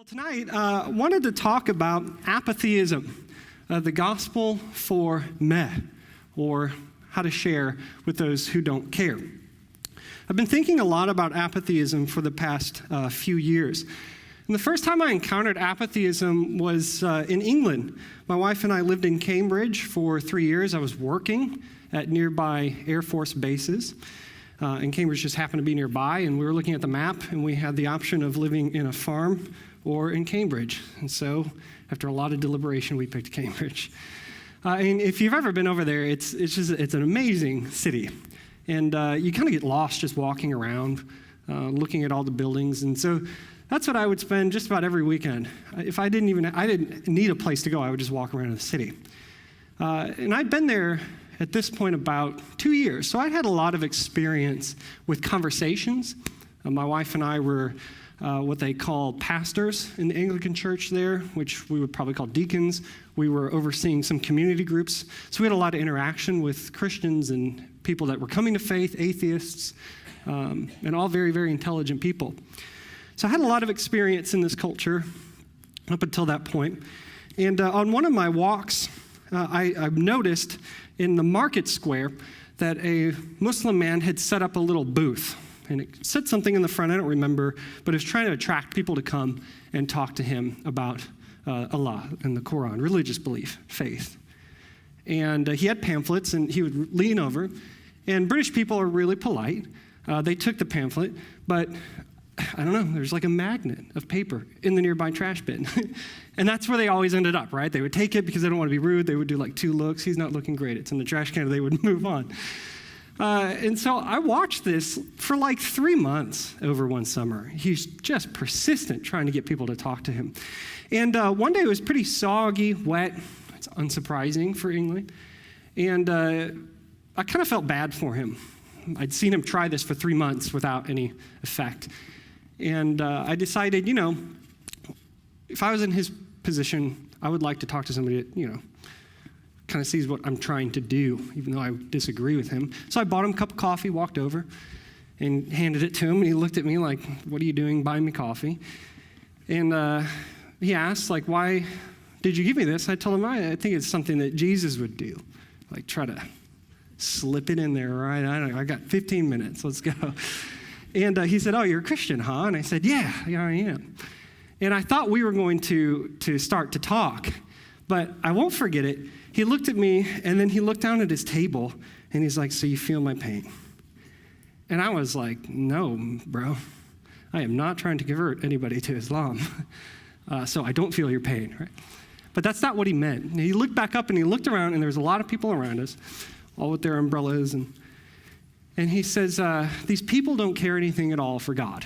Well, tonight, I wanted to talk about apatheism, the gospel for meh, or how to share with those who don't care. I've been thinking a lot about apatheism for the past few years. And the first time I encountered apatheism was in England. My wife and I lived in Cambridge for 3 years. I was working at nearby Air Force bases. And Cambridge just happened to be nearby, and we were looking at the map, and we had the option of living in a farm or in Cambridge. And so, after a lot of deliberation, we picked Cambridge. And if you've ever been over there, it's an amazing city. And you kind of get lost just walking around, looking at all the buildings. And so that's what I would spend just about every weekend. If I didn't need a place to go, I would just walk around the city. And I'd been there at this point about 2 years. So I'd had a lot of experience with conversations. My wife and I were what they call pastors in the Anglican church there, which we would probably call deacons. We were overseeing some community groups. So we had a lot of interaction with Christians and people that were coming to faith, atheists, and all very, very intelligent people. So I had a lot of experience in this culture up until that point. And on one of my walks, I noticed in the market square that a Muslim man had set up a little booth. And it said something in the front, I don't remember, but it was trying to attract people to come and talk to him about Allah and the Quran, religious belief, faith. And he had pamphlets, and he would lean over. And British people are really polite. They took the pamphlet, but I don't know, there's like a magnet of paper in the nearby trash bin. And that's where they always ended up, right? They would take it because they don't want to be rude. They would do like 2 looks. He's not looking great. It's in the trash can. They would move on. And so I watched this for like 3 months over one summer. He's just persistent trying to get people to talk to him. And one day it was pretty soggy, wet. It's unsurprising for England. And I kind of felt bad for him. I'd seen him try this for 3 months without any effect. And I decided, if I was in his position, I would like to talk to somebody that, kind of sees what I'm trying to do, even though I disagree with him. So I bought him a cup of coffee, walked over, and handed it to him. And he looked at me like, "What are you doing buying me coffee?" And he asked, "Why did you give me this?" I told him, I think it's something that Jesus would do. Try to slip it in there, right? I got 15 minutes. Let's go. And he said, "Oh, you're a Christian, huh?" And I said, yeah, I am. And I thought we were going to start to talk, but I won't forget it. He looked at me, and then he looked down at his table, and he's like, "So you feel my pain?" And I was like, "No, bro. I am not trying to convert anybody to Islam. So I don't feel your pain." Right? But that's not what he meant. And he looked back up, and he looked around, and there was a lot of people around us, all with their umbrellas. And he says, "These people don't care anything at all for God.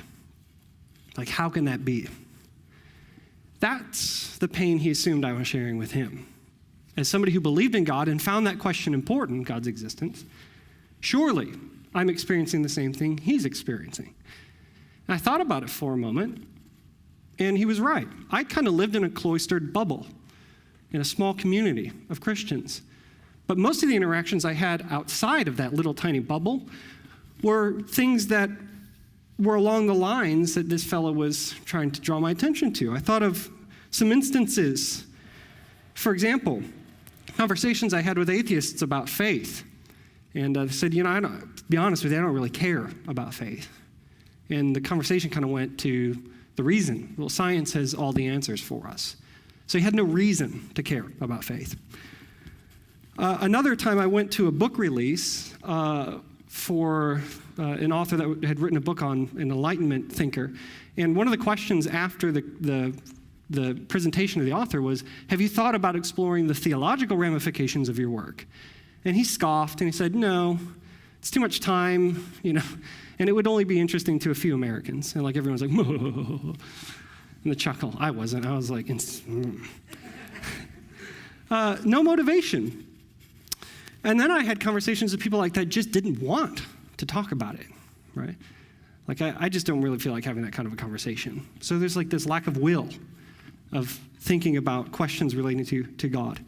How can that be?" That's the pain he assumed I was sharing with him. As somebody who believed in God and found that question important, God's existence, surely I'm experiencing the same thing he's experiencing. And I thought about it for a moment, and he was right. I kind of lived in a cloistered bubble, in a small community of Christians. But most of the interactions I had outside of that little tiny bubble were things that were along the lines that this fellow was trying to draw my attention to. I thought of some instances. For example, conversations I had with atheists about faith. And they said, to be honest with you, I don't really care about faith. And the conversation kind of went to the reason. Well, science has all the answers for us. So he had no reason to care about faith. Another time I went to a book release for an author that had written a book on an Enlightenment thinker. And one of the questions after the presentation of the author was, "Have you thought about exploring the theological ramifications of your work?" And he scoffed and he said, "No, it's too much time, and it would only be interesting to a few Americans." And everyone's like, "Whoa." And the chuckle. I wasn't. I was like, no motivation. And then I had conversations with people like that just didn't want to talk about it, right? I just don't really feel like having that kind of a conversation. So there's this lack of will of thinking about questions relating to God.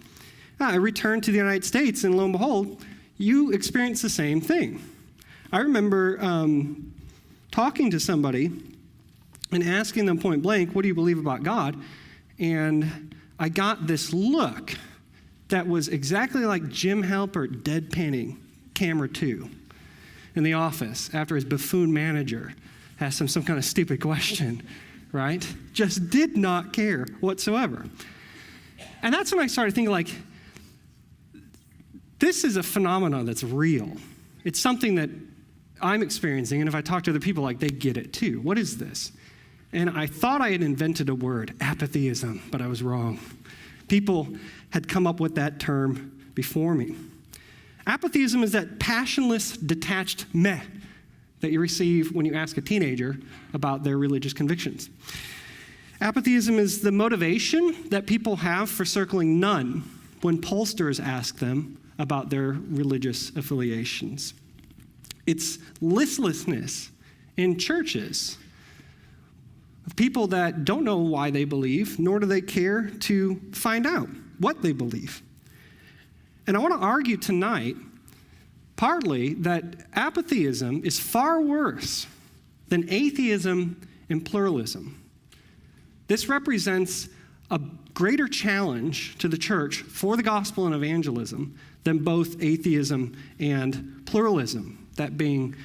I returned to the United States, and lo and behold, you experience the same thing. I remember talking to somebody and asking them point blank, what do you believe about God? And I got this look that was exactly like Jim Halpert deadpanning camera 2 in the office after his buffoon manager asked him some kind of stupid question, right? Just did not care whatsoever. And that's when I started thinking, like, this is a phenomenon that's real. It's something that I'm experiencing, and if I talk to other people, like, they get it too. What is this? And I thought I had invented a word, apatheism, but I was wrong. People had come up with that term before me. Apatheism is that passionless, detached meh that you receive when you ask a teenager about their religious convictions. Apatheism is the motivation that people have for circling none when pollsters ask them about their religious affiliations. It's listlessness in churches of people that don't know why they believe, nor do they care to find out what they believe. And I want to argue tonight, partly, that apatheism is far worse than atheism and pluralism. This represents a greater challenge to the church for the gospel and evangelism than both atheism and pluralism, that being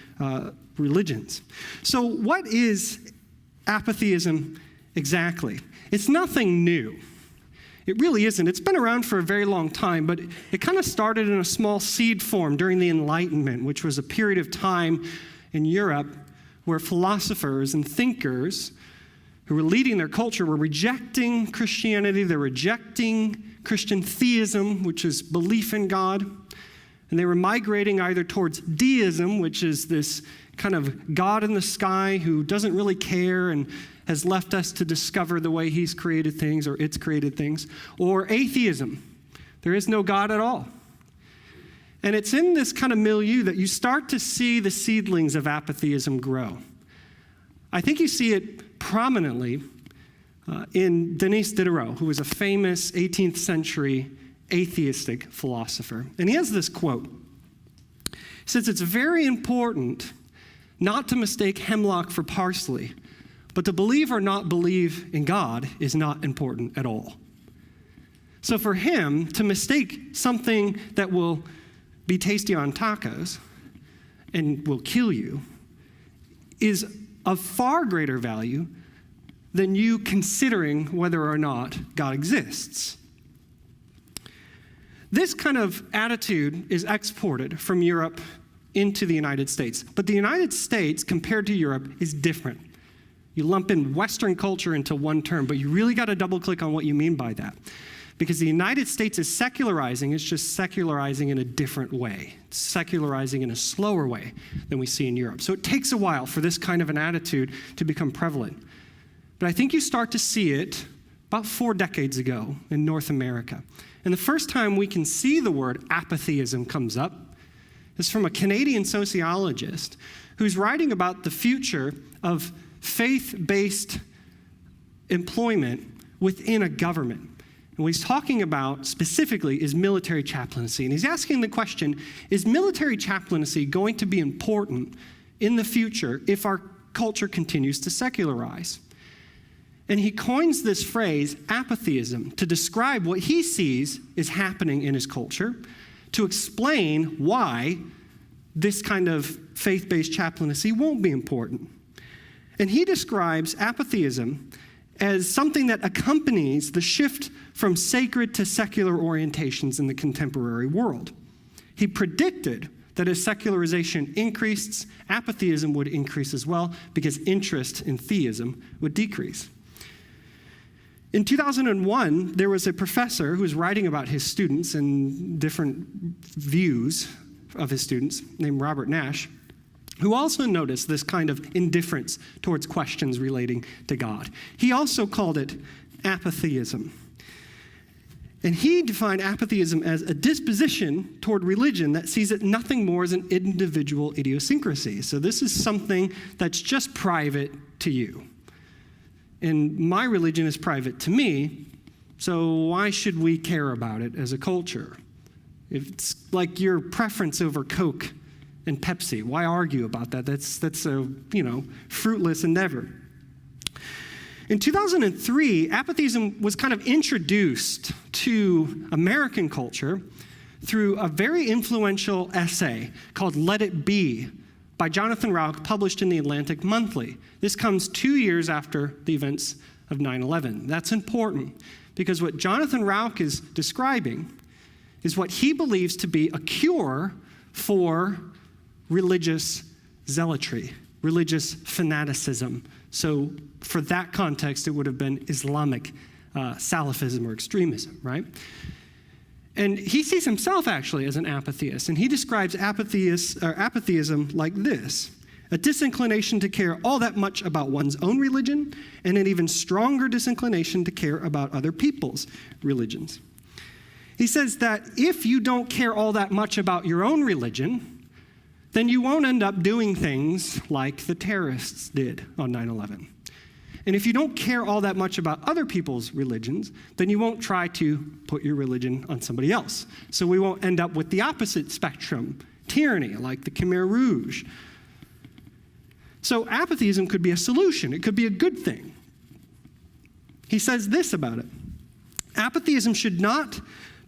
religions. So what is apatheism exactly? It's nothing new. It really isn't. It's been around for a very long time, but it kind of started in a small seed form during the Enlightenment, which was a period of time in Europe where philosophers and thinkers who were leading their culture were rejecting Christianity. They're rejecting Christian theism, which is belief in God. And they were migrating either towards deism, which is this kind of God in the sky who doesn't really care and has left us to discover the way he's created things or it's created things, or atheism. There is no God at all. And it's in this kind of milieu that you start to see the seedlings of apatheism grow. I think you see it prominently in Denis Diderot, who was a famous 18th century atheistic philosopher. And he has this quote. He says, "It's very important not to mistake hemlock for parsley, but to believe or not believe in God is not important at all." So for him, to mistake something that will be tasty on tacos and will kill you is of far greater value than you considering whether or not God exists. This kind of attitude is exported from Europe into the United States. But the United States, compared to Europe, is different. You lump in Western culture into one term, but you really got to double click on what you mean by that. Because the United States is secularizing, it's just secularizing in a different way. It's secularizing in a slower way than we see in Europe. So it takes a while for this kind of an attitude to become prevalent. But I think you start to see it about 4 decades ago in North America. And the first time we can see the word apatheism comes up is from a Canadian sociologist who's writing about the future of faith-based employment within a government. And what he's talking about specifically is military chaplaincy. And he's asking the question, is military chaplaincy going to be important in the future if our culture continues to secularize? And he coins this phrase, apatheism, to describe what he sees is happening in his culture, to explain why this kind of faith-based chaplaincy won't be important. And he describes apatheism as something that accompanies the shift from sacred to secular orientations in the contemporary world. He predicted that as secularization increased, apatheism would increase as well because interest in theism would decrease. In 2001, there was a professor who was writing about his students and different views of his students named Robert Nash, who also noticed this kind of indifference towards questions relating to God. He also called it apatheism. And he defined apatheism as a disposition toward religion that sees it nothing more as an individual idiosyncrasy. So this is something that's just private to you. And my religion is private to me, so why should we care about it as a culture? If it's like your preference over Coke and Pepsi, why argue about that? That's a, fruitless endeavor. In 2003, apatheism was kind of introduced to American culture through a very influential essay called Let It Be by Jonathan Rauch, published in the Atlantic Monthly. This comes 2 years after the events of 9/11. That's important because what Jonathan Rauch is describing is what he believes to be a cure for religious zealotry, religious fanaticism. So for that context, it would have been Islamic Salafism or extremism, right? And he sees himself actually as an apatheist, and he describes apatheism like this: a disinclination to care all that much about one's own religion, and an even stronger disinclination to care about other people's religions. He says that if you don't care all that much about your own religion, then you won't end up doing things like the terrorists did on 9/11. And if you don't care all that much about other people's religions, then you won't try to put your religion on somebody else. So we won't end up with the opposite spectrum, tyranny, like the Khmer Rouge. So apatheism could be a solution. It could be a good thing. He says this about it: apatheism should not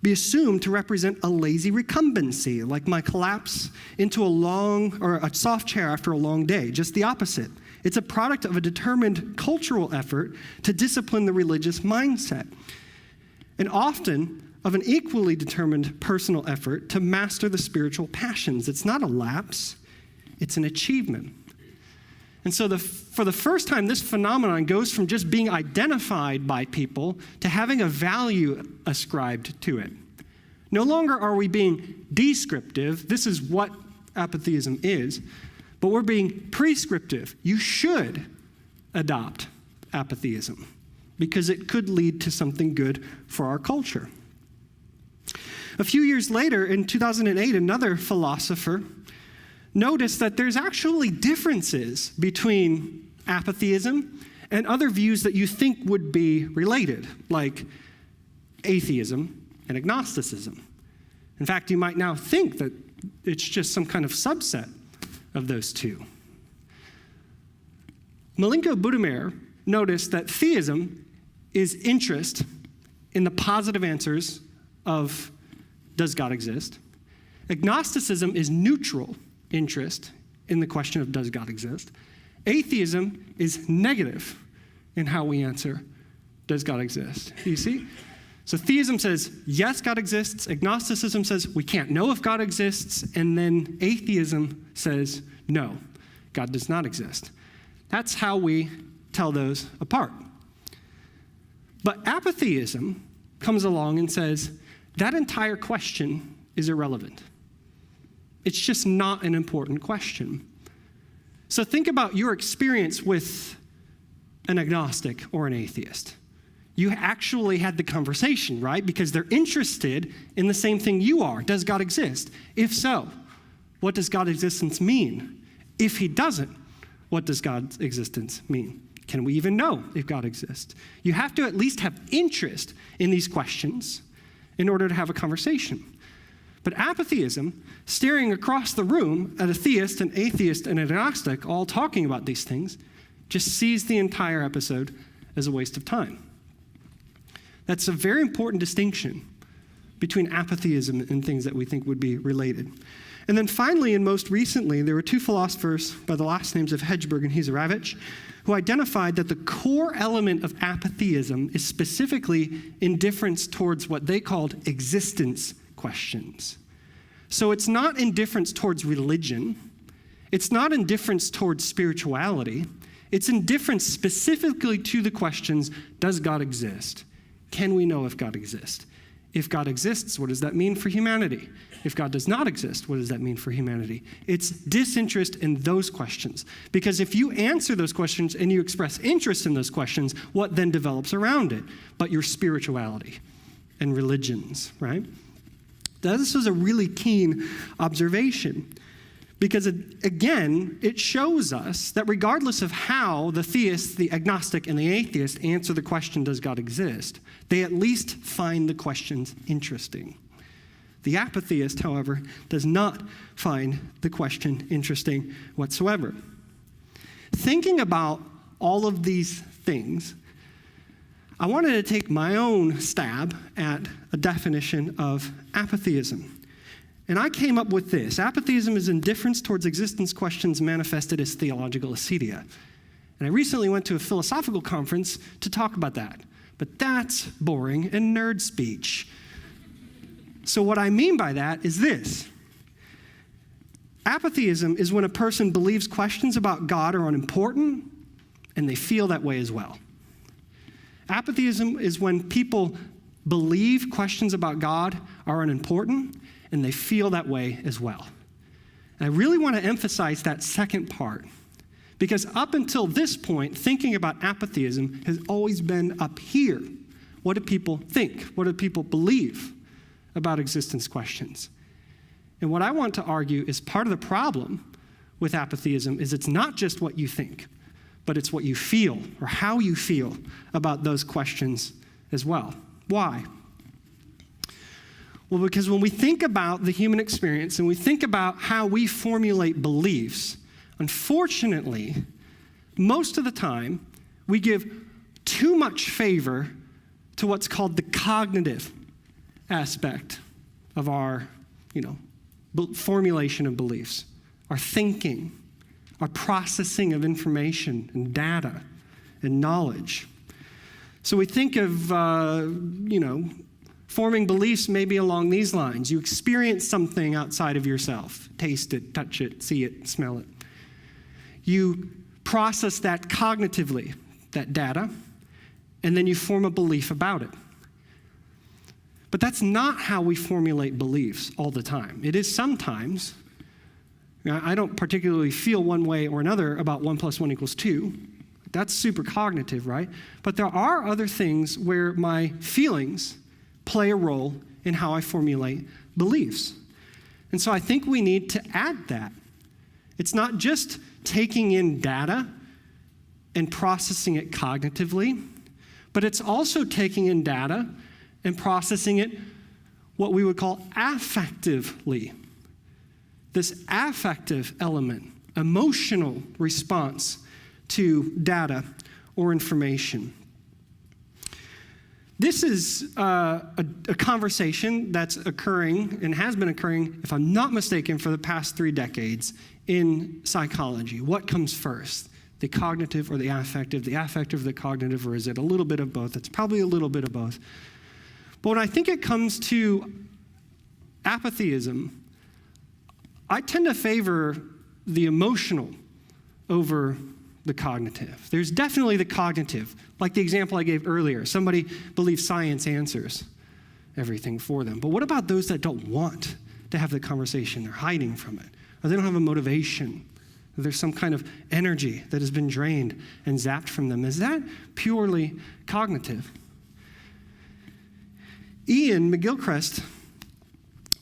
be assumed to represent a lazy recumbency, like my collapse into a soft chair after a long day. Just the opposite. It's a product of a determined cultural effort to discipline the religious mindset, and often of an equally determined personal effort to master the spiritual passions. It's not a lapse, it's an achievement. And so for the first time, this phenomenon goes from just being identified by people to having a value ascribed to it. No longer are we being descriptive, this is what apatheism is, but we're being prescriptive. You should adopt apatheism because it could lead to something good for our culture. A few years later, in 2008, another philosopher noticed that there's actually differences between apatheism and other views that you think would be related, like atheism and agnosticism. In fact, you might now think that it's just some kind of subset of those two. Milenko Budemeyer noticed that theism is interest in the positive answers of does God exist? Agnosticism is neutral interest in the question of does God exist? Atheism is negative in how we answer does God exist? You see? So theism says, yes, God exists. Agnosticism says, we can't know if God exists. And then atheism says, no, God does not exist. That's how we tell those apart. But apatheism comes along and says, that entire question is irrelevant. It's just not an important question. So think about your experience with an agnostic or an atheist. You actually had the conversation, right? Because they're interested in the same thing you are. Does God exist? If so, what does God's existence mean? If he doesn't, what does God's existence mean? Can we even know if God exists? You have to at least have interest in these questions in order to have a conversation. But apatheism, staring across the room at a theist, an atheist, and an agnostic all talking about these things, just sees the entire episode as a waste of time. That's a very important distinction between apatheism and things that we think would be related. And then finally, and most recently, there were two philosophers by the last names of Hedgeberg and Hizaravich who identified that the core element of apatheism is specifically indifference towards what they called existence questions. So it's not indifference towards religion. It's not indifference towards spirituality. It's indifference specifically to the questions, does God exist? Can we know if God exists? If God exists, what does that mean for humanity? If God does not exist, what does that mean for humanity? It's disinterest in those questions. Because if you answer those questions and you express interest in those questions, what then develops around it? But your spirituality and religions, right? This was a really keen observation. Because, again, it shows us that regardless of how the theist, the agnostic, and the atheist answer the question, does God exist, they at least find the questions interesting. The apatheist, however, does not find the question interesting whatsoever. Thinking about all of these things I wanted to take my own stab at a definition of apatheism. And I came up with this. Apatheism is indifference towards existence questions manifested as theological acedia. And I recently went to a philosophical conference to talk about that. But that's boring and nerd speech. So what I mean by that is this. Apatheism is when a person believes questions about God are unimportant, and they feel that way as well. Apatheism is when people believe questions about God are unimportant, and they feel that way as well. And I really want to emphasize that second part, because up until this point, thinking about apatheism has always been up here. What do people think? What do people believe about existence questions? And what I want to argue is part of the problem with apatheism is it's not just what you think, but it's what you feel or how you feel about those questions as well. Why? Well, because when we think about the human experience and we think about how we formulate beliefs, unfortunately, most of the time, we give too much favor to what's called the cognitive aspect of our, formulation of beliefs, our thinking, our processing of information and data and knowledge. So we think of, forming beliefs maybe along these lines. You experience something outside of yourself. Taste it, touch it, see it, smell it. You process that cognitively, that data, and then you form a belief about it. But that's not how we formulate beliefs all the time. It is sometimes. Now, I don't particularly feel one way or another about 1 + 1 = 2. That's super cognitive, right? But there are other things where my feelings play a role in how I formulate beliefs. And so I think we need to add that. It's not just taking in data and processing it cognitively, but it's also taking in data and processing it what we would call affectively. This affective element, emotional response to data or information. This is a conversation that's occurring and has been occurring, if I'm not mistaken, for the past 3 decades in psychology. What comes first? The cognitive or the affective? The affective or the cognitive? Or is it a little bit of both? It's probably a little bit of both. But when I think it comes to apatheism, I tend to favor the emotional over the cognitive. There's definitely the cognitive, like the example I gave earlier. Somebody believes science answers everything for them. But what about those that don't want to have the conversation? They're hiding from it, or they don't have a motivation. Or there's some kind of energy that has been drained and zapped from them. Is that purely cognitive? Ian McGilchrist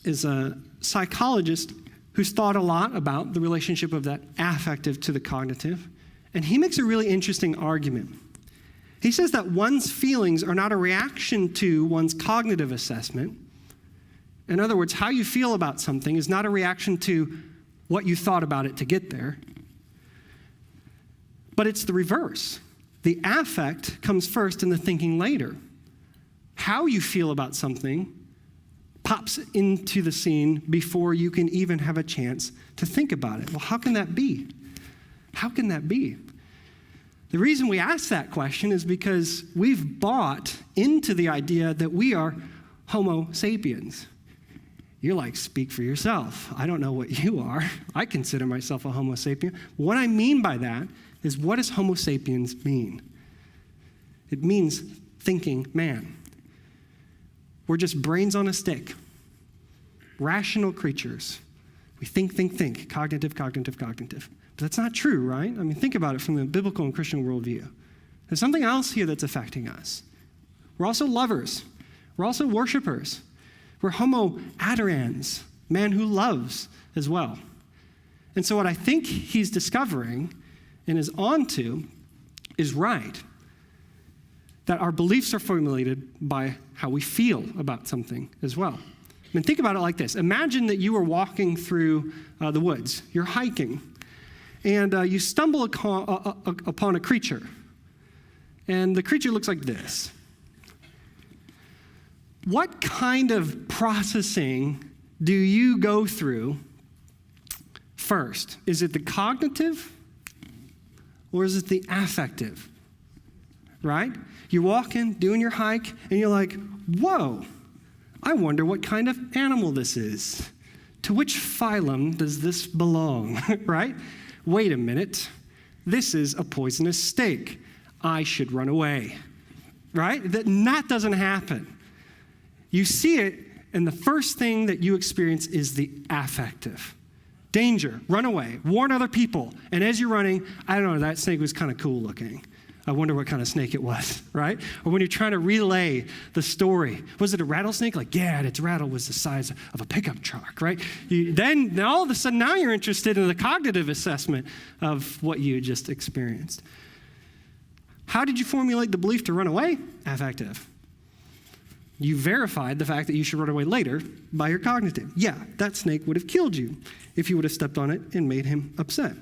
is a psychologist who's thought a lot about the relationship of that affective to the cognitive. And he makes a really interesting argument. He says that one's feelings are not a reaction to one's cognitive assessment. In other words, how you feel about something is not a reaction to what you thought about it to get there. But it's the reverse. The affect comes first and the thinking later. How you feel about something pops into the scene before you can even have a chance to think about it. Well, how can that be? How can that be? The reason we ask that question is because we've bought into the idea that we are Homo sapiens. You're like, speak for yourself. I don't know what you are. I consider myself a Homo sapien. What I mean by that is, what does Homo sapiens mean? It means thinking man. We're just brains on a stick, rational creatures. We think, cognitive. But that's not true, right? I mean, think about it from the biblical and Christian worldview. There's something else here that's affecting us. We're also lovers. We're also worshipers. We're homo adorans, man who loves as well. And so what I think he's discovering and is onto is right. That our beliefs are formulated by how we feel about something as well. I mean, think about it like this. Imagine that you are walking through the woods. You're hiking. And you stumble upon a creature. And the creature looks like this. what kind of processing do you go through first? Is it the cognitive or is it the affective? Right? You're walking, doing your hike, and you're like, whoa, I wonder what kind of animal this is. To which phylum does this belong? Right? Wait a minute. This is a poisonous snake. I should run away. Right? That doesn't happen. You see it, and the first thing that you experience is the affective. Danger, run away, warn other people. And as you're running, I don't know, that snake was kind of cool looking. I wonder what kind of snake it was, right? Or when you're trying to relay the story. Was it a rattlesnake? Like, yeah, its rattle was the size of a pickup truck, right? Then all of a sudden, now you're interested in the cognitive assessment of what you just experienced. How did you formulate the belief to run away? Affective. You verified the fact that you should run away later by your cognitive. Yeah, that snake would have killed you if you would have stepped on it and made him upset.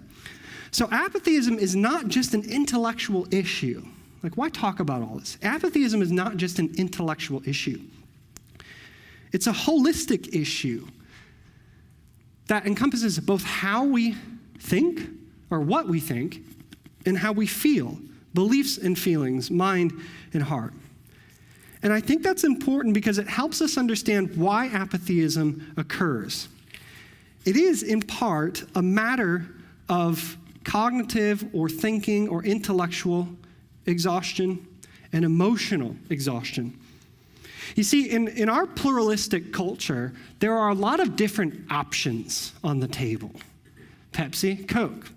So apatheism is not just an intellectual issue. Like, why talk about all this? Apatheism is not just an intellectual issue. It's a holistic issue that encompasses both how we think, or what we think, and how we feel, beliefs and feelings, mind and heart. And I think that's important because it helps us understand why apatheism occurs. It is, in part, a matter of cognitive or thinking or intellectual exhaustion and emotional exhaustion. You see, in our pluralistic culture, there are a lot of different options on the table. Pepsi, Coke,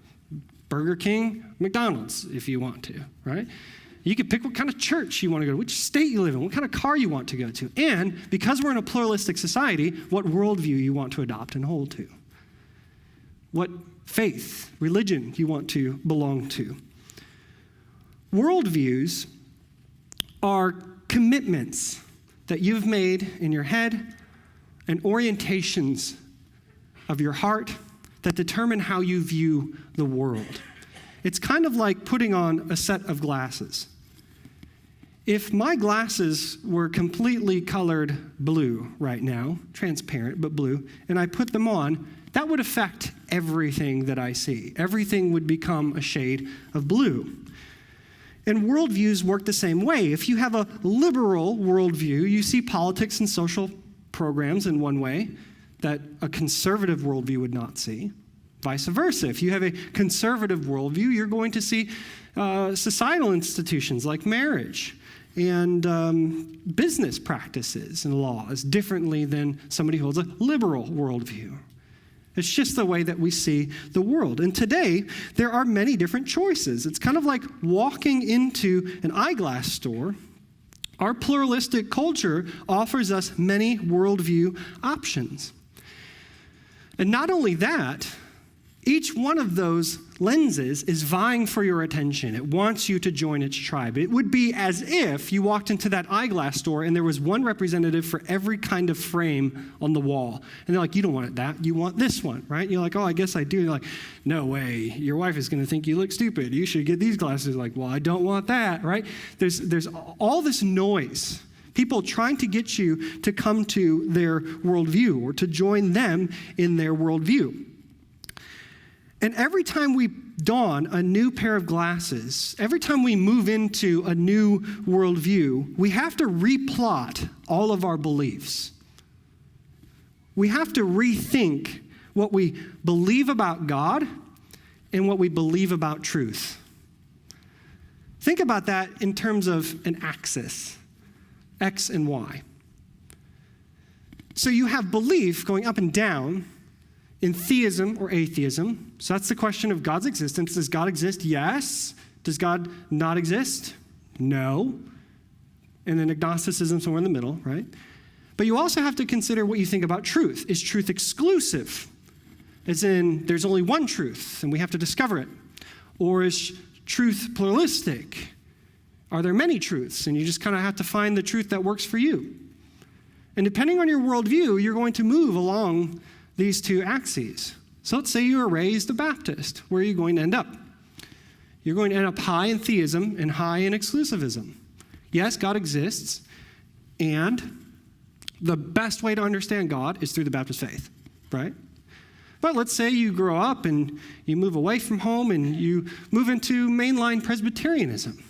Burger King, McDonald's, if you want to, right? You can pick what kind of church you want to go to, which state you live in, what kind of car you want to go to, and because we're in a pluralistic society, what worldview you want to adopt and hold to. What faith, religion you want to belong to. Worldviews are commitments that you've made in your head and orientations of your heart that determine how you view the world. It's kind of like putting on a set of glasses. If my glasses were completely colored blue right now, transparent but blue, and I put them on, that would affect everything that I see. Everything would become a shade of blue. And worldviews work the same way. If you have a liberal worldview, you see politics and social programs in one way that a conservative worldview would not see. Vice versa. If you have a conservative worldview, you're going to see societal institutions like marriage and business practices and laws differently than somebody who holds a liberal worldview. It's just the way that we see the world. And today, there are many different choices. It's kind of like walking into an eyeglass store. Our pluralistic culture offers us many worldview options. And not only that, each one of those lenses is vying for your attention. It wants you to join its tribe. It would be as if you walked into that eyeglass store and there was one representative for every kind of frame on the wall. And they're like, you don't want that. You want this one, right? You're like, oh, I guess I do. They're like, no way. Your wife is going to think you look stupid. You should get these glasses. Like, well, I don't want that, right? There's all this noise. People trying to get you to come to their worldview or to join them in their worldview. And every time we don a new pair of glasses, every time we move into a new worldview, we have to replot all of our beliefs. We have to rethink what we believe about God and what we believe about truth. Think about that in terms of an axis, X and Y. So you have belief going up and down in theism or atheism. So that's the question of God's existence. Does God exist? Yes. Does God not exist? No. And then agnosticism somewhere in the middle, right? But you also have to consider what you think about truth. Is truth exclusive? As in, there's only one truth and we have to discover it. Or is truth pluralistic? Are there many truths and you just kind of have to find the truth that works for you? And depending on your worldview, you're going to move along these two axes. So let's say you were raised a Baptist. Where are you going to end up? You're going to end up high in theism and high in exclusivism. Yes, God exists, and the best way to understand God is through the Baptist faith, right? But let's say you grow up and you move away from home and you move into mainline Presbyterianism.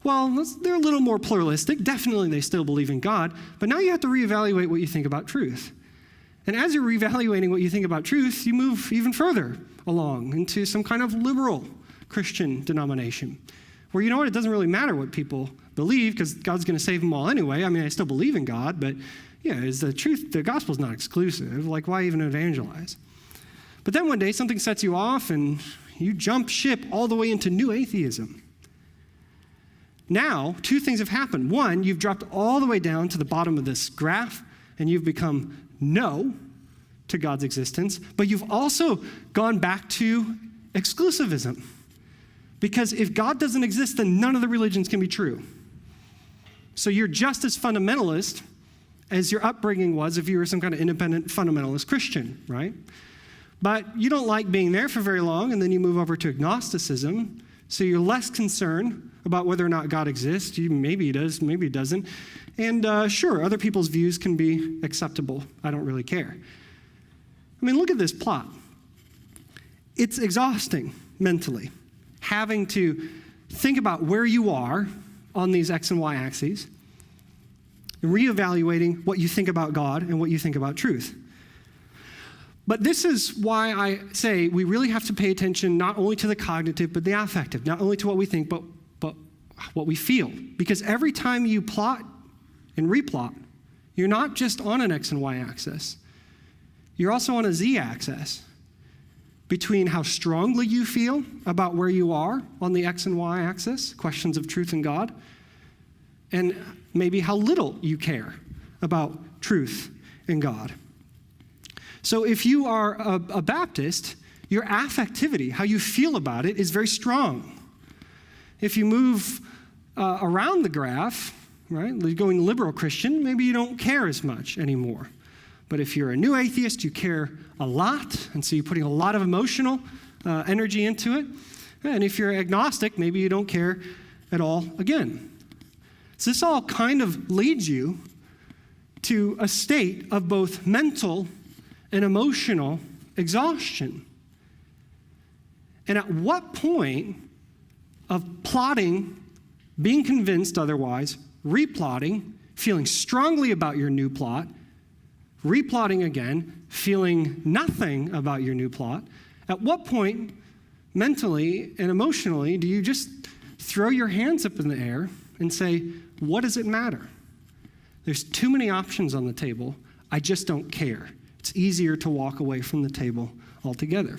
Well, they're a little more pluralistic. Definitely they still believe in God, but now you have to reevaluate what you think about truth. And as you're reevaluating what you think about truth, you move even further along into some kind of liberal Christian denomination where, you know what, it doesn't really matter what people believe because God's going to save them all anyway. I mean, I still believe in God, but yeah, is the truth, the gospel's not exclusive. Like, why even evangelize? But then one day something sets you off and you jump ship all the way into new atheism. Now, two things have happened. One, you've dropped all the way down to the bottom of this graph and you've become no to God's existence, but you've also gone back to exclusivism. Because if God doesn't exist, then none of the religions can be true. So you're just as fundamentalist as your upbringing was if you were some kind of independent fundamentalist Christian, right? But you don't like being there for very long, and then you move over to agnosticism, so you're less concerned about whether or not God exists. Maybe he does, maybe he doesn't. And sure, other people's views can be acceptable. I don't really care. I mean, look at this plot. It's exhausting mentally, having to think about where you are on these X and Y axes, and reevaluating what you think about God and what you think about truth. But this is why I say we really have to pay attention not only to the cognitive, but the affective, not only to what we think, but what we feel. Because every time you plot and replot, you're not just on an X and Y axis. You're also on a Z axis between how strongly you feel about where you are on the X and Y axis, questions of truth and God, and maybe how little you care about truth and God. So if you are a Baptist, your affectivity, how you feel about it, is very strong. If you move around the graph, right, going liberal Christian, maybe you don't care as much anymore. But if you're a new atheist, you care a lot, and so you're putting a lot of emotional energy into it. And if you're agnostic, maybe you don't care at all again. So this all kind of leads you to a state of both mental and emotional exhaustion. And at what point of plotting, being convinced otherwise, replotting, feeling strongly about your new plot, replotting again, feeling nothing about your new plot, at what point, mentally and emotionally, do you just throw your hands up in the air and say, what does it matter? There's too many options on the table. I just don't care. It's easier to walk away from the table altogether.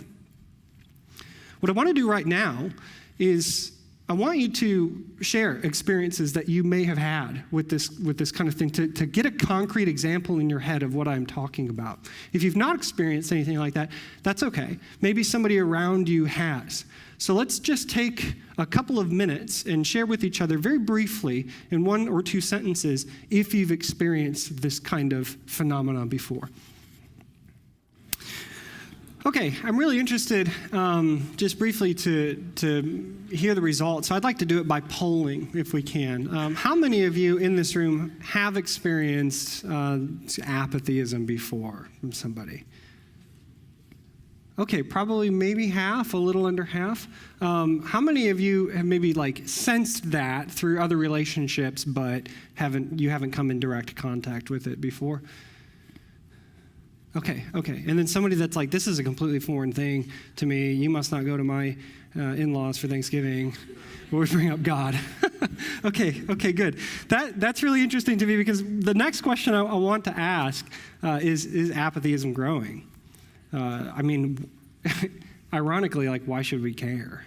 What I want to do right now is I want you to share experiences that you may have had with this kind of thing, to get a concrete example in your head of what I'm talking about. If you've not experienced anything like that, that's okay. Maybe somebody around you has. So let's just take a couple of minutes and share with each other very briefly in one or two sentences if you've experienced this kind of phenomenon before. Okay, I'm really interested just briefly to hear the results. So I'd like to do it by polling, if we can. How many of you in this room have experienced apatheism before from somebody? Okay, probably maybe half, a little under half. How many of you have maybe sensed that through other relationships, but you haven't come in direct contact with it before? Okay. And then somebody that's like, this is a completely foreign thing to me. You must not go to my in-laws for Thanksgiving where we bring up God. Okay, good. That's really interesting to me because the next question I want to ask is apatheism growing? I mean, ironically, why should we care?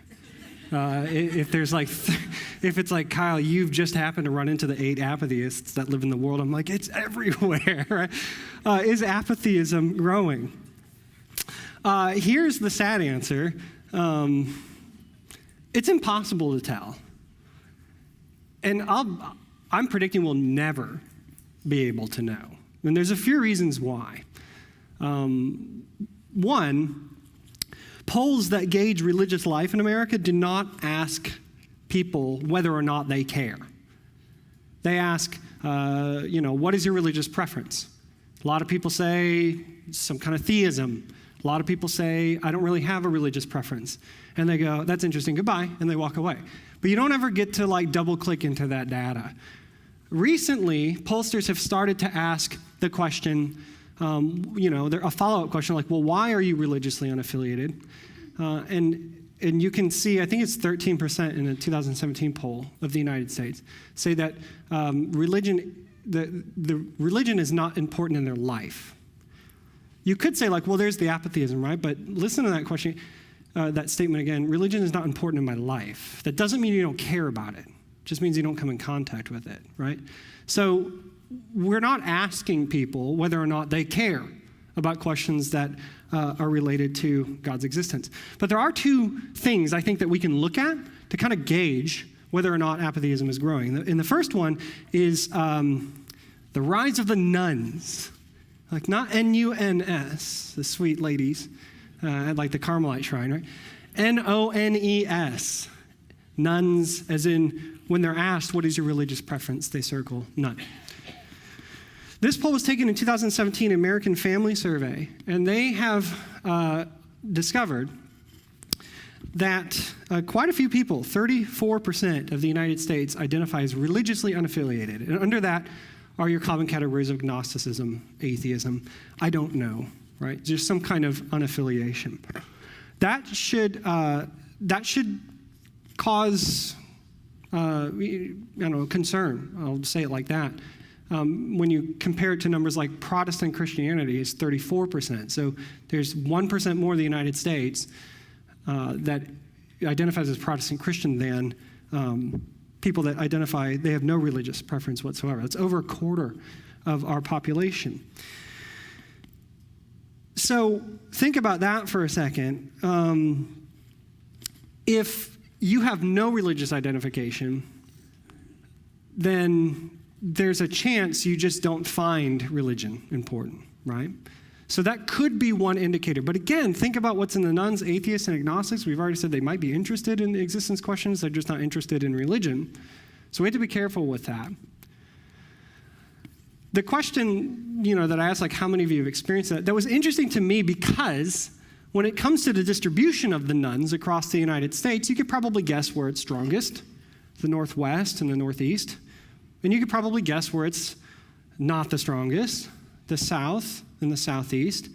If it's like, Kyle, you've just happened to run into the 8 apatheists that live in the world, I'm like, it's everywhere, right? Is apatheism growing? Here's the sad answer. It's impossible to tell. And I'm predicting we'll never be able to know. And there's a few reasons why. One, polls that gauge religious life in America do not ask people whether or not they care. They ask, what is your religious preference? A lot of people say some kind of theism. A lot of people say, I don't really have a religious preference. And they go, that's interesting, goodbye, and they walk away. But you don't ever get to double click into that data. Recently, pollsters have started to ask the question, a follow-up question like, well, why are you religiously unaffiliated? And you can see, I think it's 13% in a 2017 poll of the United States, say that religion is not important in their life. You could say there's the apatheism, right? But listen to that question, that statement again. Religion is not important in my life. That doesn't mean you don't care about it. It just means you don't come in contact with it, right? So we're not asking people whether or not they care about questions that are related to God's existence. But there are two things I think that we can look at to kind of gauge whether or not apatheism is growing. And the first one is the rise of the nuns. Not N-U-N-S, the sweet ladies at the Carmelite shrine, right? N-O-N-E-S, nuns, as in when they're asked, what is your religious preference, they circle none. This poll was taken in 2017 American Family Survey, and they have discovered that quite a few people, 34% of the United States, identify as religiously unaffiliated. And under that are your common categories of agnosticism, atheism, I don't know, right? Just some kind of unaffiliation. That should cause, concern. I'll say it like that. When you compare it to numbers like Protestant Christianity is 34%. So there's 1% more of the United States that identifies as Protestant Christian than people that identify they have no religious preference whatsoever. That's over a quarter of our population. So think about that for a second. If you have no religious identification, then there's a chance you just don't find religion important, right? So that could be one indicator. But again, think about what's in the nuns, atheists, and agnostics. We've already said they might be interested in existence questions. They're just not interested in religion. So we have to be careful with that. The question, that I asked, how many of you have experienced that was interesting to me because when it comes to the distribution of the nuns across the United States, you could probably guess where it's strongest, the Northwest and the Northeast. And you could probably guess where it's not the strongest, the South and the Southeast.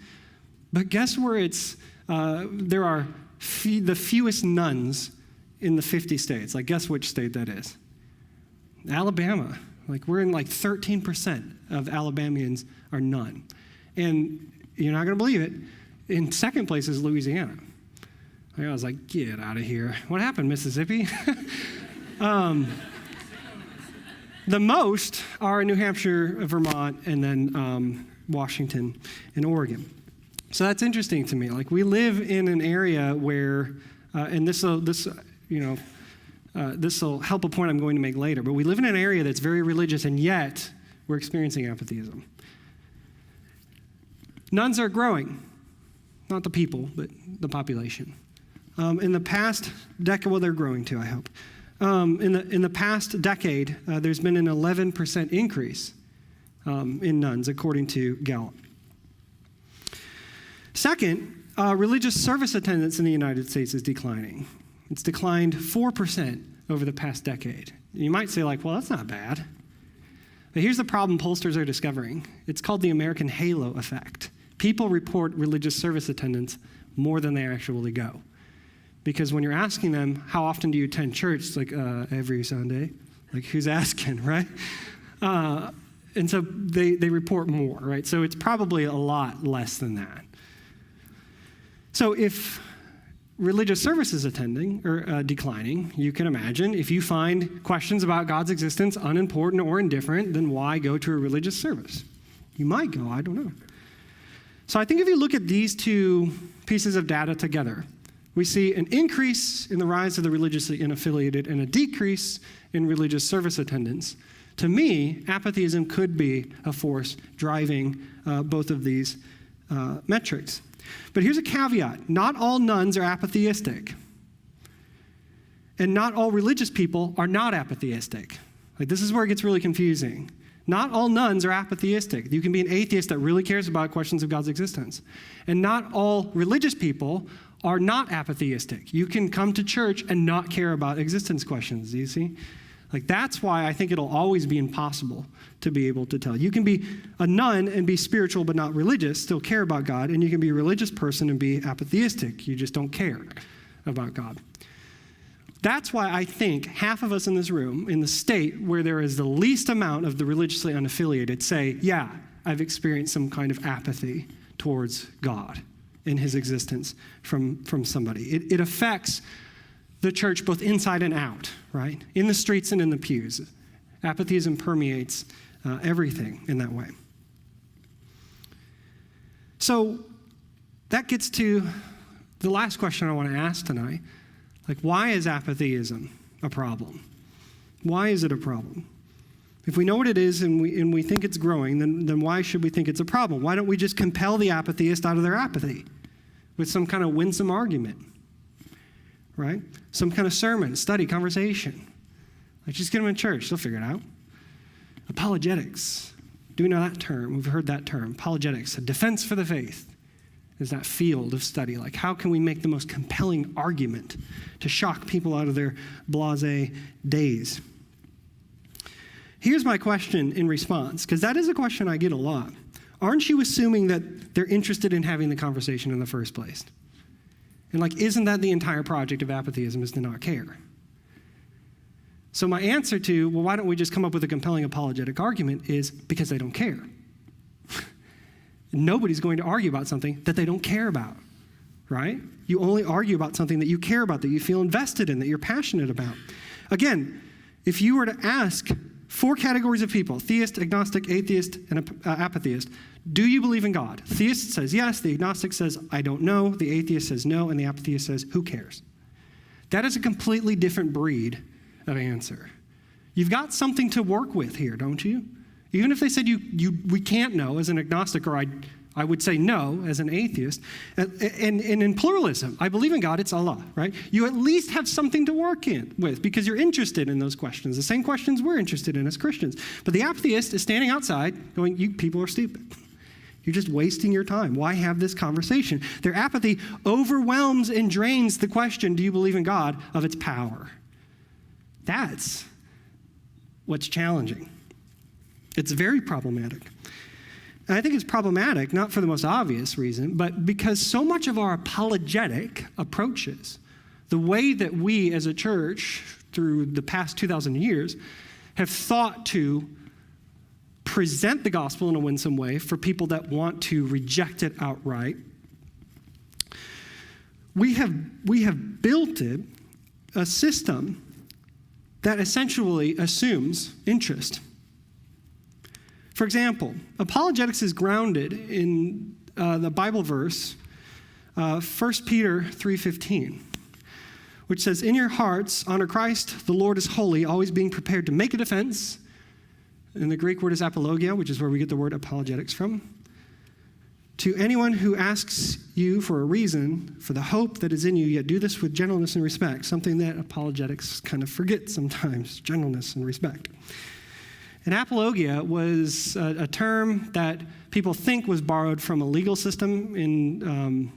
But guess where it's, there are the fewest nuns in the 50 states. Guess which state that is? Alabama. We're in 13% of Alabamians are none. And you're not going to believe it. In second place is Louisiana. I was like, get out of here. What happened, Mississippi? The most are New Hampshire, Vermont, and then Washington and Oregon. So that's interesting to me. We live in an area where, and this will help a point I'm going to make later, but we live in an area that's very religious, and yet we're experiencing apatheism. Nuns are growing, not the people, but the population. In the past decade, well, they're growing too, I hope. In the past decade, there's been an 11% increase in nuns, according to Gallup. Second, religious service attendance in the United States is declining. It's declined 4% over the past decade. You might say, well, that's not bad. But here's the problem pollsters are discovering. It's called the American halo effect. People report religious service attendance more than they actually go. Because when you're asking them, how often do you attend church? It's every Sunday. Who's asking, right? And so they report more, right? So it's probably a lot less than that. So if religious service is attending or declining, you can imagine if you find questions about God's existence unimportant or indifferent, then why go to a religious service? You might go, I don't know. So I think if you look at these two pieces of data together, we see an increase in the rise of the religiously unaffiliated and a decrease in religious service attendance. To me, apatheism could be a force driving both of these metrics. But here's a caveat. Not all nuns are apatheistic. And not all religious people are not apatheistic. Like, this is where it gets really confusing. Not all nuns are apatheistic. You can be an atheist that really cares about questions of God's existence. And not all religious people are not apatheistic. You can come to church and not care about existence questions, do you see? Like, that's why I think it'll always be impossible to be able to tell. You can be a nun and be spiritual but not religious, still care about God, and you can be a religious person and be apatheistic. You just don't care about God. That's why I think half of us in this room, in the state where there is the least amount of the religiously unaffiliated, say, yeah, I've experienced some kind of apathy towards God in his existence from somebody. It affects the church both inside and out, right? In the streets and in the pews. Apatheism permeates everything in that way. So that gets to the last question I want to ask tonight. Like, why is apatheism a problem? Why is it a problem? If we know what it is and we think it's growing, then why should we think it's a problem? Why don't we just compel the apatheist out of their apathy with some kind of winsome argument, right? Some kind of sermon, study, conversation. Like, just get them in church. They'll figure it out. Apologetics. Do we know that term? We've heard that term. Apologetics, a defense for the faith, is that field of study. Like, how can we make the most compelling argument to shock people out of their blasé days? Here's my question in response, because that is a question I get a lot. Aren't you assuming that they're interested in having the conversation in the first place? And like, isn't that the entire project of apatheism, is to not care? So my answer to, well, why don't we just come up with a compelling apologetic argument, is because they don't care. Nobody's going to argue about something that they don't care about, right? You only argue about something that you care about, that you feel invested in, that you're passionate about. Again, if you were to ask 4 categories of people, theist, agnostic, atheist, and apatheist, do you believe in God? Theist says yes, the agnostic says I don't know, the atheist says no, and the apatheist says who cares? That is a completely different breed of answer. You've got something to work with here, don't you? Even if they said we can't know as an agnostic, or I would say no as an atheist, and in pluralism, I believe in God, it's Allah, right? You at least have something to work with because you're interested in those questions, the same questions we're interested in as Christians. But the apatheist is standing outside going, you people are stupid. You're just wasting your time. Why have this conversation? Their apathy overwhelms and drains the question, do you believe in God, of its power. That's what's challenging. It's very problematic. And I think it's problematic, not for the most obvious reason, but because so much of our apologetic approaches, the way that we as a church through the past 2,000 years have thought to present the gospel in a winsome way for people that want to reject it outright, we have built it, a system that essentially assumes interest. For example, apologetics is grounded in the Bible verse, 1 Peter 3:15, which says, in your hearts, honor Christ, the Lord is holy, always being prepared to make a defense. And the Greek word is apologia, which is where we get the word apologetics from. To anyone who asks you for a reason for the hope that is in you, yet do this with gentleness and respect, something that apologetics kind of forget sometimes, gentleness and respect. And apologia was a term that people think was borrowed from a legal system in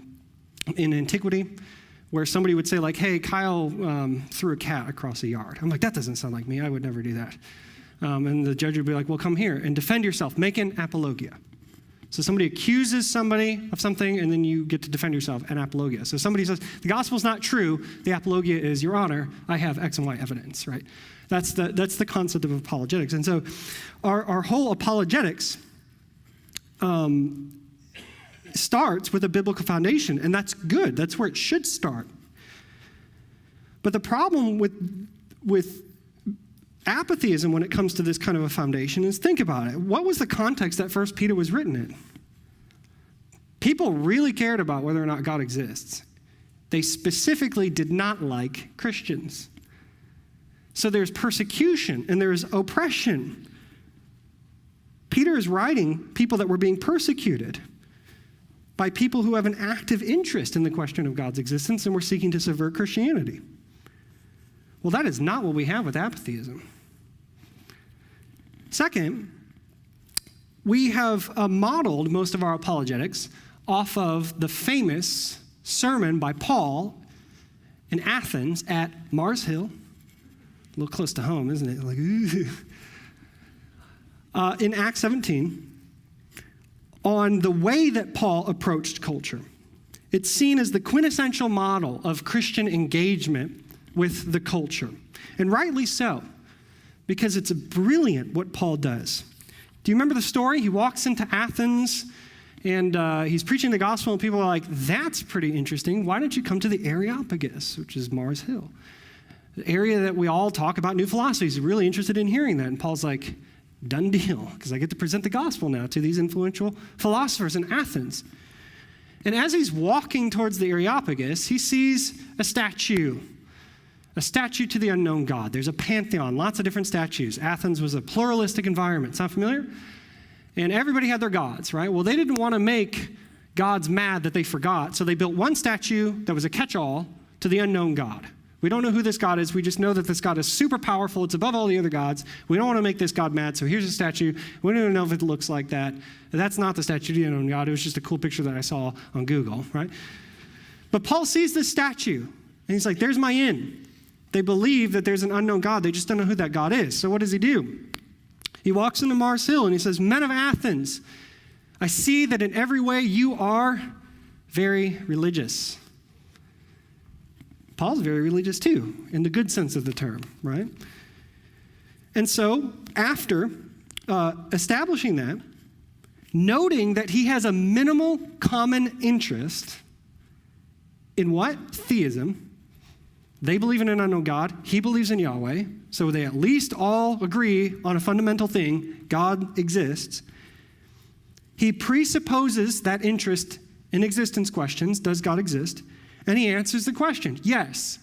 antiquity, where somebody would say, like, hey, Kyle threw a cat across a yard. I'm like, that doesn't sound like me. I would never do that. And the judge would be like, well, come here and defend yourself. Make an apologia. So somebody accuses somebody of something, and then you get to defend yourself, an apologia. So somebody says, the gospel's not true. The apologia is, Your Honor, I have X and Y evidence, right? That's the concept of apologetics. And so our whole apologetics starts with a biblical foundation, and that's good. That's where it should start. But the problem with apatheism when it comes to this kind of a foundation is, think about it. What was the context that 1 Peter was written in? People really cared about whether or not God exists. They specifically did not like Christians. So there's persecution and there's oppression. Peter is writing people that were being persecuted by people who have an active interest in the question of God's existence and were seeking to subvert Christianity. Well, that is not what we have with apatheism. Second, we have modeled most of our apologetics off of the famous sermon by Paul in Athens at Mars Hill. A little close to home, isn't it? Like, in Acts 17, on the way that Paul approached culture. It's seen as the quintessential model of Christian engagement with the culture. And rightly so, because it's brilliant what Paul does. Do you remember the story? He walks into Athens, and he's preaching the gospel, and people are like, that's pretty interesting. Why don't you come to the Areopagus, which is Mars Hill? The area that we all talk about new philosophies. He's really interested in hearing that. And Paul's like, done deal, because I get to present the gospel now to these influential philosophers in Athens. And as he's walking towards the Areopagus, he sees a statue to the unknown God. There's a pantheon, lots of different statues. Athens was a pluralistic environment. Sound familiar? And everybody had their gods, right? Well, they didn't want to make gods mad that they forgot, so they built one statue that was a catch-all to the unknown God. We don't know who this God is. We just know that this God is super powerful. It's above all the other gods. We don't want to make this God mad, so here's a statue. We don't even know if it looks like that. That's not the statue of the unknown God. It was just a cool picture that I saw on Google, right? But Paul sees this statue, and he's like, there's my in. They believe that there's an unknown God. They just don't know who that God is. So what does he do? He walks into Mars Hill, and he says, men of Athens, I see that in every way you are very religious. Paul's very religious too, in the good sense of the term, right? And so, after establishing that, noting that he has a minimal common interest in what? Theism. They believe in an unknown God. He believes in Yahweh. So they at least all agree on a fundamental thing. God exists. He presupposes that interest in existence questions. Does God exist? And he answers the question, yes.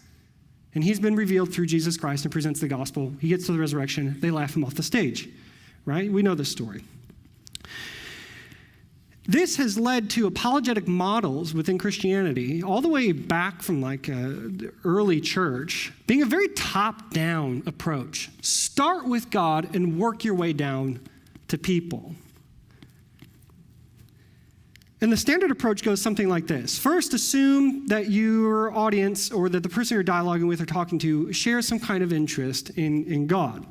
And he's been revealed through Jesus Christ and presents the gospel. He gets to the resurrection. They laugh him off the stage, right? We know this story. This has led to apologetic models within Christianity, all the way back from like the early church, being a very top-down approach. Start with God and work your way down to people. And the standard approach goes something like this. First, assume that your audience or that the person you're dialoguing with or talking to shares some kind of interest in God.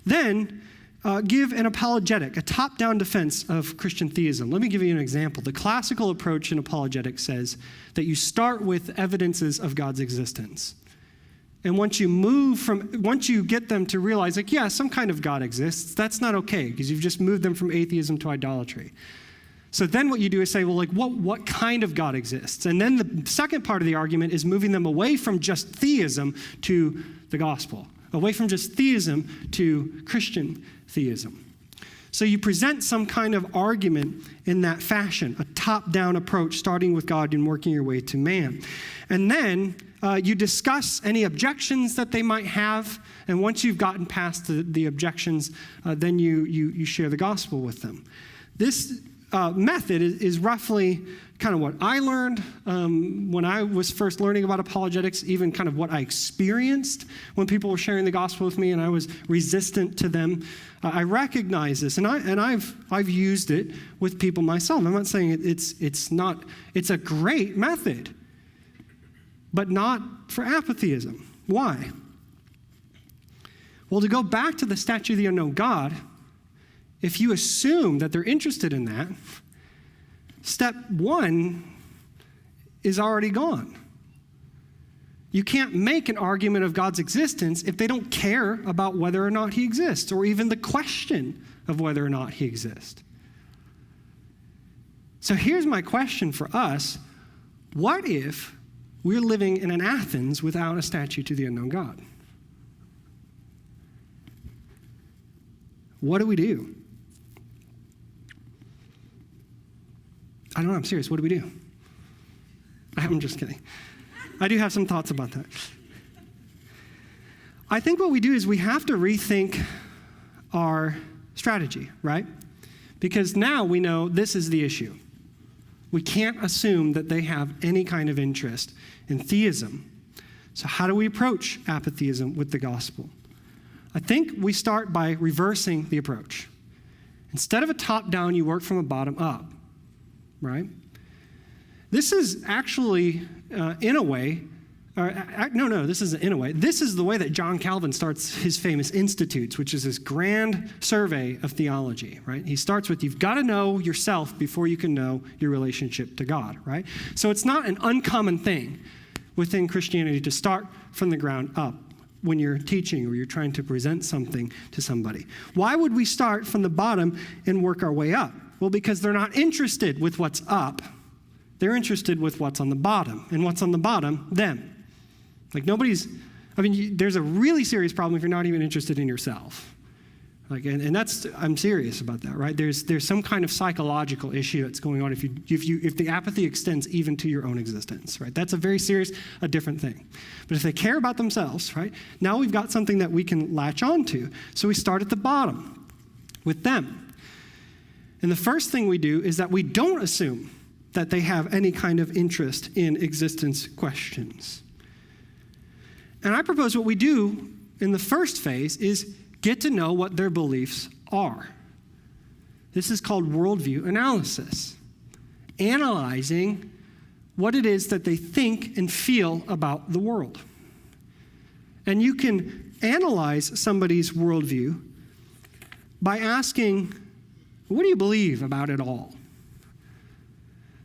Then, give an apologetic, a top-down defense of Christian theism. Let me give you an example. The classical approach in apologetics says that you start with evidences of God's existence. And once you get them to realize, like, yeah, some kind of God exists, that's not okay, because you've just moved them from atheism to idolatry. So then what you do is say, well, like, what kind of God exists? And then the second part of the argument is moving them away from just theism to the gospel, away from just theism to Christian theism. So you present some kind of argument in that fashion, a top-down approach, starting with God and working your way to man. And then you discuss any objections that they might have, and once you've gotten past the objections, then you share the gospel with them. This method is roughly kind of what I learned when I was first learning about apologetics, even kind of what I experienced when people were sharing the gospel with me and I was resistant to them. I recognize this, and I've used it with people myself. I'm not saying it's a great method, but not for apatheism. Why? Well, to go back to the statue of the unknown God, if you assume that they're interested in that, step one is already gone. You can't make an argument of God's existence if they don't care about whether or not he exists, or even the question of whether or not he exists. So here's my question for us. What if we're living in an Athens without a statue to the unknown God? What do we do? I don't know, I'm serious. What do we do? I'm just kidding. I do have some thoughts about that. I think what we do is we have to rethink our strategy, right? Because now we know this is the issue. We can't assume that they have any kind of interest in theism. So how do we approach apatheism with the gospel? I think we start by reversing the approach. Instead of a top-down, you work from a bottom-up, right? This is actually, in a way, this isn't in a way. This is the way that John Calvin starts his famous Institutes, which is this grand survey of theology, right? He starts with, you've got to know yourself before you can know your relationship to God, right? So it's not an uncommon thing within Christianity to start from the ground up when you're teaching or you're trying to present something to somebody. Why would we start from the bottom and work our way up? Well, because they're not interested with what's up. They're interested with what's on the bottom. And what's on the bottom? Them. Like there's a really serious problem if you're not even interested in yourself. And that's, I'm serious about that, right? There's some kind of psychological issue that's going on if the apathy extends even to your own existence, right? That's a different thing. But if they care about themselves, right? Now we've got something that we can latch on to. So we start at the bottom with them. And the first thing we do is that we don't assume that they have any kind of interest in existence questions. And I propose what we do in the first phase is get to know what their beliefs are. This is called worldview analysis, analyzing what it is that they think and feel about the world. And you can analyze somebody's worldview by asking, what do you believe about it all?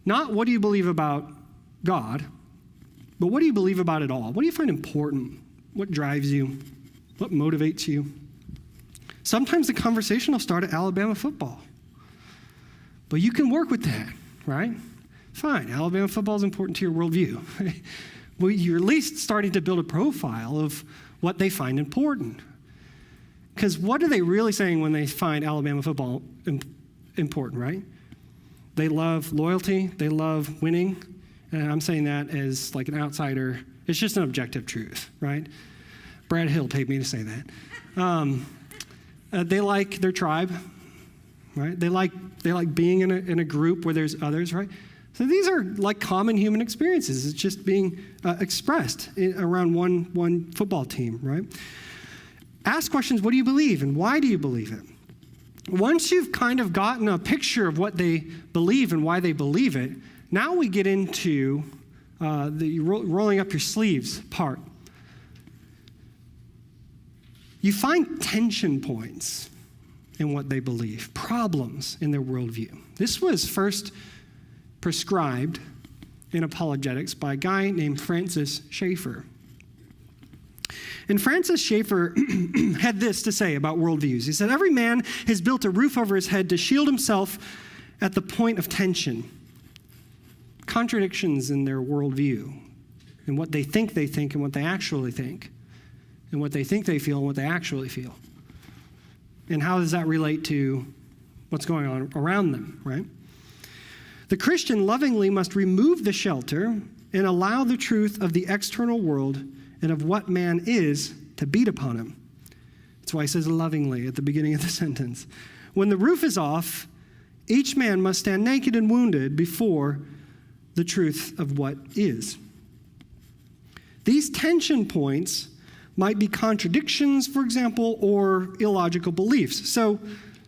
Not what do you believe about God, but what do you believe about it all? What do you find important? What drives you? What motivates you? Sometimes the conversation will start at Alabama football. But you can work with that, right? Fine, Alabama football is important to your worldview. Well, you're at least starting to build a profile of what they find important. Because what are they really saying when they find Alabama football important, right? They love loyalty. They love winning. And I'm saying that as like an outsider. It's just an objective truth, right? Brad Hill paid me to say that. They like their tribe, right? They like being in a group where there's others, right? So these are like common human experiences. It's just being expressed around one football team, right? Ask questions, what do you believe and why do you believe it? Once you've kind of gotten a picture of what they believe and why they believe it, now we get into the rolling up your sleeves part. You find tension points in what they believe, problems in their worldview. This was first prescribed in apologetics by a guy named Francis Schaeffer. And Francis Schaeffer had this to say about worldviews. He said, every man has built a roof over his head to shield himself at the point of tension. Contradictions in their worldview, and what they think and what they actually think, and what they think they feel and what they actually feel. And how does that relate to what's going on around them, right? The Christian lovingly must remove the shelter and allow the truth of the external world and of what man is to beat upon him. That's why he says lovingly at the beginning of the sentence. When the roof is off, each man must stand naked and wounded before the truth of what is. These tension points might be contradictions, for example, or illogical beliefs. So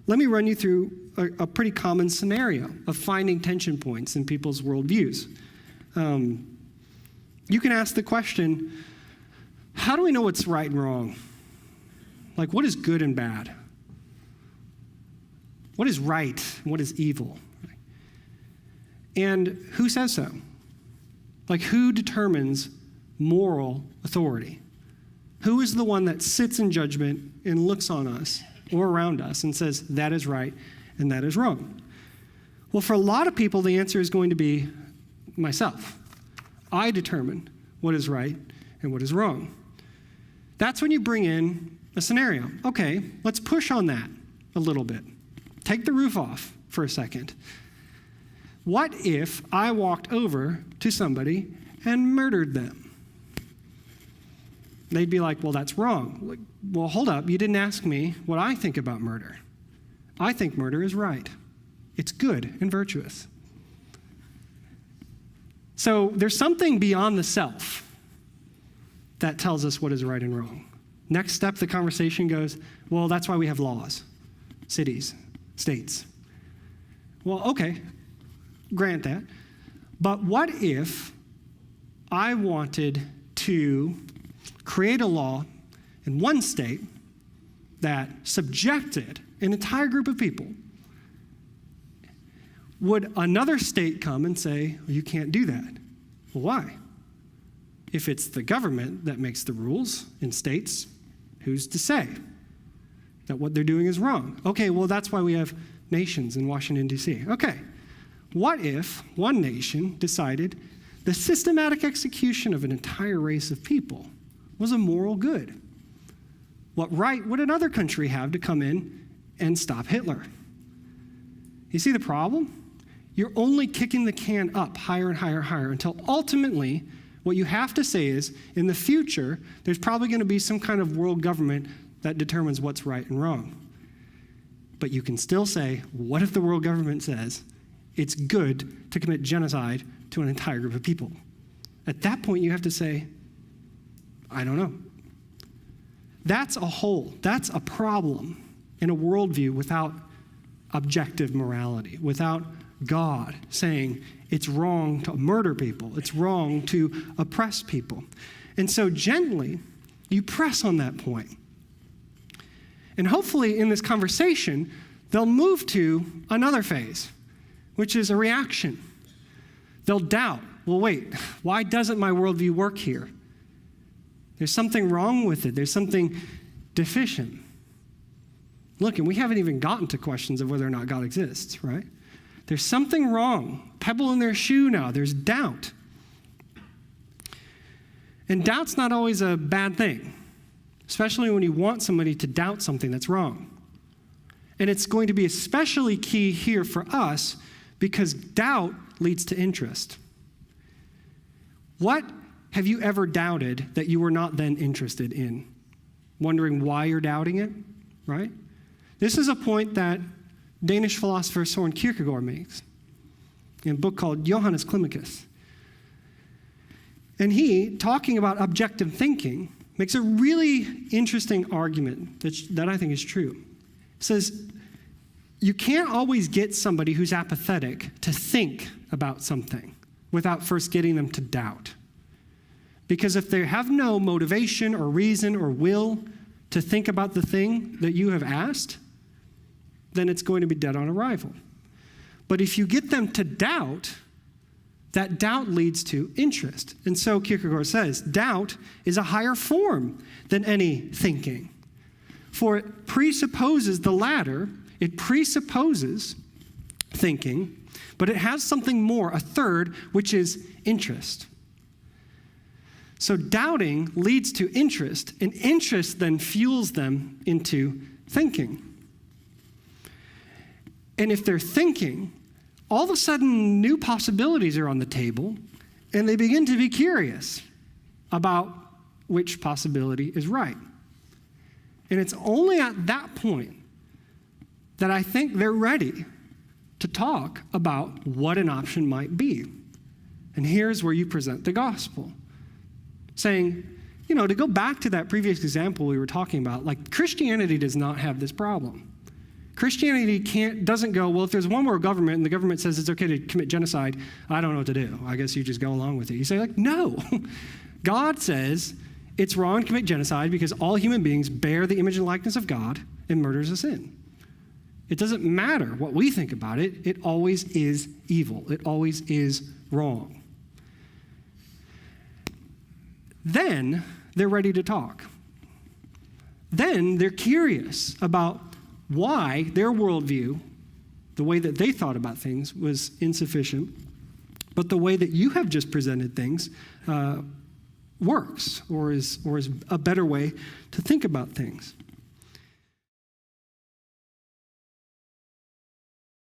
let me run you through a pretty common scenario of finding tension points in people's worldviews. You can ask the question, how do we know what's right and wrong? Like, what is good and bad? What is right and what is evil? And who says so? Like, who determines moral authority? Who is the one that sits in judgment and looks on us or around us and says, that is right and that is wrong? Well, for a lot of people, the answer is going to be myself. I determine what is right and what is wrong. That's when you bring in a scenario. Okay, let's push on that a little bit. Take the roof off for a second. What if I walked over to somebody and murdered them? They'd be like, well, that's wrong. Like, well, hold up. You didn't ask me what I think about murder. I think murder is right. It's good and virtuous. So there's something beyond the self that tells us what is right and wrong. Next step, the conversation goes, well, that's why we have laws, cities, states. Well, okay, grant that. But what if I wanted to create a law in one state that subjected an entire group of people? Would another state come and say, well, you can't do that? Well, why? If it's the government that makes the rules in states, who's to say that what they're doing is wrong? Okay, well, that's why we have nations in Washington, D.C. Okay, what if one nation decided the systematic execution of an entire race of people was a moral good? What right would another country have to come in and stop Hitler? You see the problem? You're only kicking the can up higher and higher and higher until ultimately what you have to say is, in the future, there's probably going to be some kind of world government that determines what's right and wrong. But you can still say, what if the world government says it's good to commit genocide to an entire group of people? At that point, you have to say, I don't know. That's a hole. That's a problem in a worldview without objective morality, without God saying it's wrong to murder people, it's wrong to oppress people. And so gently, you press on that point. And hopefully in this conversation, they'll move to another phase, which is a reaction. They'll doubt, well, wait, why doesn't my worldview work here? There's something wrong with it. There's something deficient. Look, and we haven't even gotten to questions of whether or not God exists, right? There's something wrong. Pebble in their shoe now. There's doubt. And doubt's not always a bad thing, especially when you want somebody to doubt something that's wrong. And it's going to be especially key here for us because doubt leads to interest. What have you ever doubted that you were not then interested in? Wondering why you're doubting it, right? This is a point that Danish philosopher Søren Kierkegaard makes in a book called Johannes Climacus. And he, talking about objective thinking, makes a really interesting argument that I think is true. He says, you can't always get somebody who's apathetic to think about something without first getting them to doubt. Because if they have no motivation or reason or will to think about the thing that you have asked, then it's going to be dead on arrival. But if you get them to doubt, that doubt leads to interest. And so Kierkegaard says, doubt is a higher form than any thinking. For it presupposes the latter, it presupposes thinking, but it has something more, a third, which is interest. So doubting leads to interest, and interest then fuels them into thinking. And if they're thinking, all of a sudden new possibilities are on the table, and they begin to be curious about which possibility is right. And it's only at that point that I think they're ready to talk about what an option might be. And here's where you present the gospel. Saying, to go back to that previous example we were talking about, like Christianity does not have this problem. Christianity doesn't go, well, if there's one world government and the government says it's okay to commit genocide, I don't know what to do. I guess you just go along with it. You say, no. God says it's wrong to commit genocide because all human beings bear the image and likeness of God and murder is a sin. It doesn't matter what we think about it. It always is evil. It always is wrong. Then they're ready to talk. Then they're curious about why their worldview, the way that they thought about things, was insufficient, but the way that you have just presented things works or is a better way to think about things.